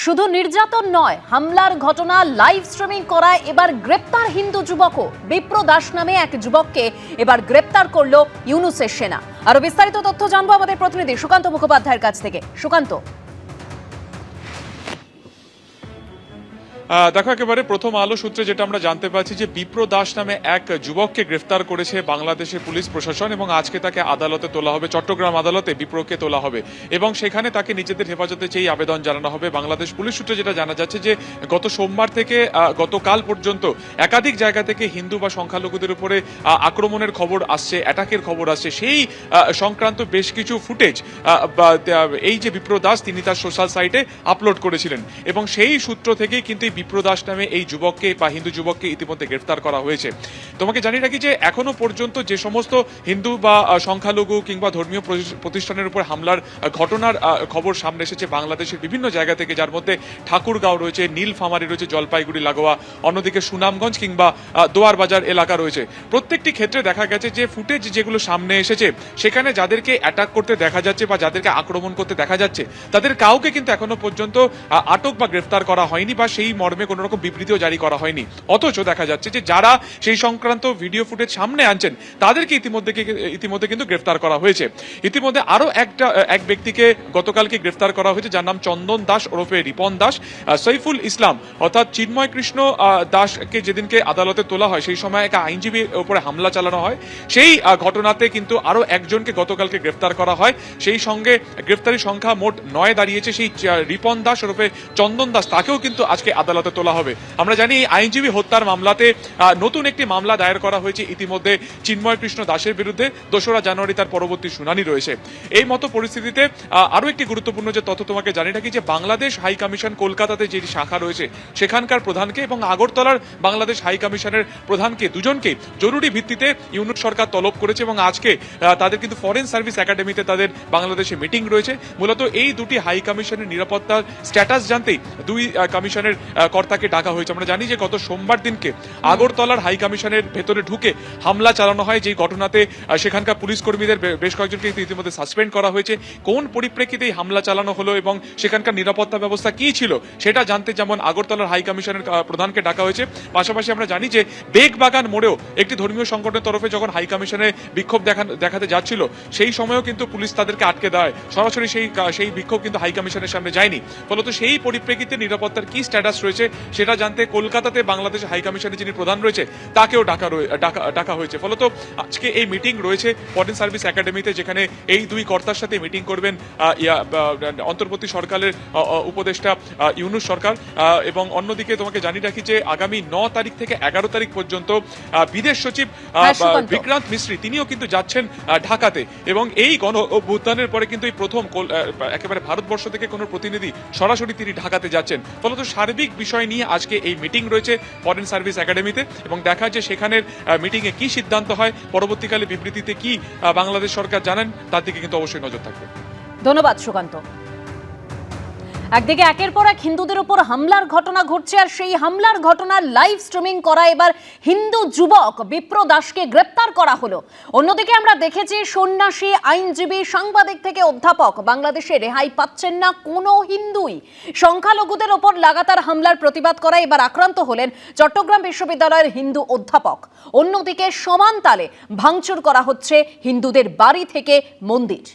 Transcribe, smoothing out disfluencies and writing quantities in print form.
শুধু নির্যাতন নয়, হামলার ঘটনা লাইভ স্ট্রিমিং করায় এবার গ্রেপ্তার হিন্দু যুবকও। বিপ্র দাস নামে এক যুবককে এবার গ্রেপ্তার করলো ইউনুসের সেনা। আরো বিস্তারিত তথ্য জানবো আমাদের প্রতিনিধি সুকান্ত মুখোপাধ্যায়ের কাছ থেকে। সুকান্ত, দেখো, একেবারে প্রথম আলো সূত্রে যেটা আমরা জানতে পারছি যে বিপ্র দাস নামে এক যুবককে গ্রেফতার করেছে বাংলাদেশের পুলিশ প্রশাসন এবং আজকে তাকে আদালতে তোলা হবে, চট্টগ্রাম আদালতে বিপ্রকে তোলা হবে এবং সেখানে তাকে নিজেদের হেফাজতে চেয়ে আবেদন জানানো হবে। বাংলাদেশ পুলিশ সূত্রে যেটা জানা যাচ্ছে যে গত সোমবার থেকে গতকাল পর্যন্ত একাধিক জায়গা থেকে হিন্দু বা সংখ্যালঘুদের উপরে আক্রমণের খবর আসছে, অ্যাটাকের খবর আসছে। সেই সংক্রান্ত বেশ কিছু ফুটেজ এই যে বিপ্র দাস তিনি তার সোশ্যাল সাইটে আপলোড করেছিলেন এবং সেই সূত্র থেকেই কিন্তু বিপ্র দাস নামে এই যুবককে বা হিন্দু যুবককে ইতিমধ্যে গ্রেফতার করা হয়েছে। তোমাকে জানিয়ে রাখি যে এখনো পর্যন্ত যে সমস্ত হিন্দু বা সংখ্যালঘু কিংবা ধর্মীয় প্রতিষ্ঠানের উপর হামলার ঘটনার খবর সামনে এসেছে বাংলাদেশের বিভিন্ন জায়গা থেকে, যার মধ্যে ঠাকুরগাঁও রয়েছে, নীলফামারী রয়েছে জলপাইগুড়ি লাগোয়া, অন্যদিকে সুনামগঞ্জ কিংবা দোয়ার বাজার এলাকা রয়েছে। প্রত্যেকটি ক্ষেত্রে দেখা গেছে যে ফুটেজ যেগুলো সামনে এসেছে সেখানে যাদেরকে অ্যাটাক করতে দেখা যাচ্ছে বা যাদেরকে আক্রমণ করতে দেখা যাচ্ছে তাদের কাউকে কিন্তু এখনো পর্যন্ত আটক বা গ্রেফতার করা হয়নি বা সেই মর্মে কোনো রকম বিবৃতিও জারি করা হয়নি। অথচ দেখা যাচ্ছে যে যারা সেই সংক্রান্ত ভিডিও ফুটেজ সামনে আনছেন তাদেরকে ইতিমধ্যে কিন্তু গ্রেফতার করা হয়েছে। ইতিমধ্যে আরো এক ব্যক্তিকে গতকালকে গ্রেফতার করা হয়েছে, যার নাম চন্দন দাস ওরফে রিপন দাস। সৈফুল ইসলাম অর্থাৎ চিন্ময় কৃষ্ণ দাসকে যেদিনকে আদালতে তোলা হয় সেই সময় এক আইনজীবীর উপরে হামলা চালানো হয়, সেই ঘটনাতে কিন্তু আরো একজনকে গতকালকে গ্রেফতার করা হয়। সেই সঙ্গে গ্রেফতারির সংখ্যা মোট 9 দাঁড়িয়েছে। সেই রিপন দাস ওরফে চন্দন দাস তাকেও কিন্তু আজকে আদালতে তোলা হবে। আমরা জানি আইনজীবী হত্যার মামলাতে নতুন একটি মামলা দায়ের করা হয়েছে ইতিমধ্যে চিন্ময় কৃষ্ণ দাসের বিরুদ্ধে। 2রা জানুয়ারি তার পরবর্তী শুনানি রয়েছে। এই মতো পরিস্থিতিতে আরো একটি গুরুত্বপূর্ণ যে তথ্য তোমাকে জানিয়ে রাখি যে বাংলাদেশ হাই কমিশন কলকাতাতে যে শাখা রয়েছে সেখানকার প্রধানকে এবং আগরতলার বাংলাদেশ হাই কমিশনের প্রধানকে দুজনকে জরুরি ভিত্তিতে ইউনুস সরকার তলব করেছে এবং আজকে তাদের কিন্তু ফরেন সার্ভিস একাডেমিতে তাদের বাংলাদেশে মিটিং রয়েছে। মূলত এই দুটি হাই কমিশনের নিরাপত্তার স্ট্যাটাস জানতেই দুই কমিশনের কর্তাকে ডাকা হয়েছে। আমরা জানি যে গত সোমবার দিনকে আগরতলার হাই কমিশনের ভেতরে ঢুকে হামলা চালানো হয়, যে ঘটনাতে সেখানকার পুলিশ কর্মীদের বেশ কয়েকজনকে ইতিমধ্যে সাসপেন্ড করা হয়েছে। কোন পরিপ্রেক্ষিতে এই হামলা চালানো হলো এবং সেখানকার নিরাপত্তা ব্যবস্থা কি ছিল সেটা জানতে যেমন আগরতলার হাই কমিশনের প্রধানকে ডাকা হয়েছে, পাশাপাশি আমরা জানি যে বেগবাগান মোড়েও একটি ধর্মীয় সংগঠনের তরফে যখন হাই কমিশনে বিক্ষোভ দেখাতে যাচ্ছিল সেই সময়ও কিন্তু পুলিশ তাদেরকে আটকে দেয়। সরাসরি সেই বিক্ষোভ কিন্তু হাই কমিশনের সামনে যায়নি। ফলত সেই পরিপ্রেক্ষিতে নিরাপত্তার কি স্ট্যাটাস রয়েছে সেটা জানতে কলকাতাতে বাংলাদেশ হাই কমিশনের যিনি প্রধান রয়েছে তাকেও ডাকা হয়েছে। ফলত আজকে এই মিটিং রয়েছে ফরেন সার্ভিস একাডেমিতে, যেখানে এই দুই কর্তার সাথে মিটিং করবেন অন্তর্বর্তী সরকারের উপদেষ্টা ইউনুস সরকার। এবং অন্যদিকে তোমাকে জানিয়ে রাখি যে আগামী 9 তারিখ থেকে 11 তারিখ পর্যন্ত বিদেশ সচিব বিক্রান্ত মিস্ত্রি তিনিও কিন্তু যাচ্ছেন ঢাকাতে এবং এই গণ অভ্যুত্থানের পরে কিন্তু এই প্রথম একেবারে ভারতবর্ষ থেকে কোনো প্রতিনিধি সরাসরি তিনি ঢাকাতে যাচ্ছেন। ফলত সার্বিক বিষয় নিয়ে আজকে এই মিটিং রয়েছে ফরেন সার্ভিস একাডেমিতে এবং দেখা যে সেখানের মিটিং এ কি সিদ্ধান্ত হয়, পরবর্তীকালে বিবৃতিতে কি বাংলাদেশ সরকার জানেন তার দিকে কিন্তু অবশ্যই নজর থাকবে। ধন্যবাদ সুকান্ত। একদিকে একের পর এক হিন্দুদের উপর হামলার ঘটনা ঘটছে, আর সেই হামলার ঘটনার লাইভ স্ট্রিমিং করা এবার হিন্দু যুবক বিপ্র দাসকে গ্রেপ্তার করা হলো। অন্যদিকে আমরা দেখেছি সন্ন্যাসী, আইনজীবী, সাংবাদিক থেকে অধ্যাপক বাংলাদেশে রেহাই পাচ্ছেন না কোনো হিন্দুই। সংখ্যালঘুদের ওপর লাগাতার হামলার প্রতিবাদ করা এবার আক্রান্ত হলেন চট্টগ্রাম বিশ্ববিদ্যালয়ের হিন্দু অধ্যাপক। অন্যদিকে সমান তালে ভাঙচুর করা হচ্ছে হিন্দুদের বাড়ি থেকে মন্দির।